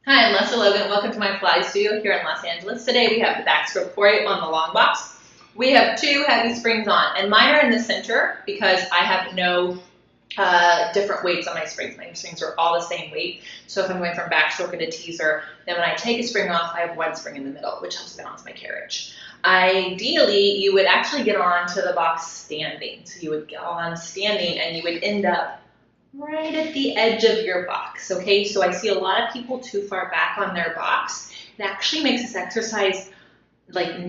Hi, I'm Lesley Logan. Welcome to my Pilates studio here in Los Angeles. Today we have the Backstroke for you on the long box. We have two heavy springs on, and mine are in the center because I have no different weights on my springs. My springs are all the same weight. So if I'm going from backstroke into teaser, then when I take a spring off, I have one spring in the middle, which helps balance my carriage. Ideally, you would actually get on to the box standing. So you would get on standing and you would end up right at the edge of your box, okay? So I see a lot of people too far back on their box. It actually makes this exercise it's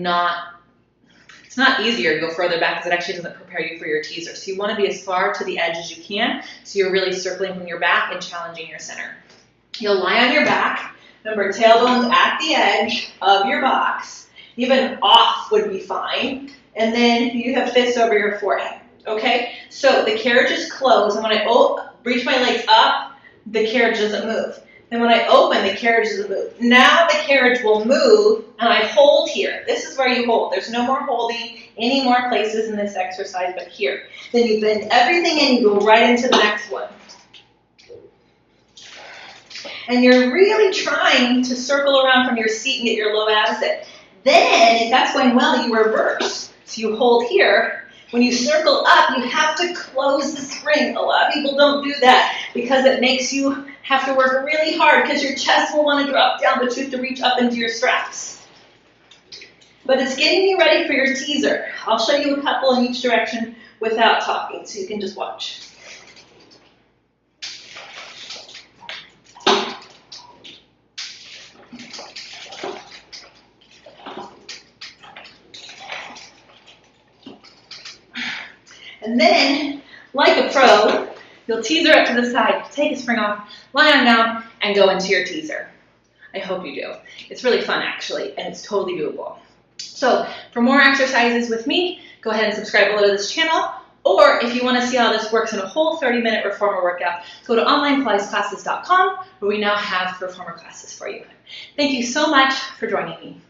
not easier to go further back because it actually doesn't prepare you for your teaser. So you want to be as far to the edge as you can, so you're really circling from your back and challenging your center. You'll lie on your back. Remember, tailbone's at the edge of your box. Even off would be fine. And then you have fists over your forehead, okay? So the carriage is closed, and when I reach my legs up, the carriage doesn't move. Then when I open, the carriage doesn't move. Now the carriage will move, and I hold here. This is where you hold. There's no more holding any more places in this exercise but here. Then you bend everything and you go right into the next one. And you're really trying to circle around from your seat and get your low abs in. Then, if that's going well, you reverse. So you hold here. When you circle up, you have to close the spring. A lot of people don't do that because it makes you have to work really hard because your chest will want to drop down, but you have to reach up into your straps. But it's getting you ready for your teaser. I'll show you a couple in each direction without talking, so you can just watch. And then, like a pro, you'll teaser up to the side, take a spring off, lie on down, and go into your teaser. I hope you do. It's really fun, actually, and it's totally doable. So, for more exercises with me, go ahead and subscribe below to this channel. Or, if you want to see how this works in a whole 30-minute reformer workout, go to onlinepilatesclasses.com, where we now have reformer classes for you. Thank you so much for joining me.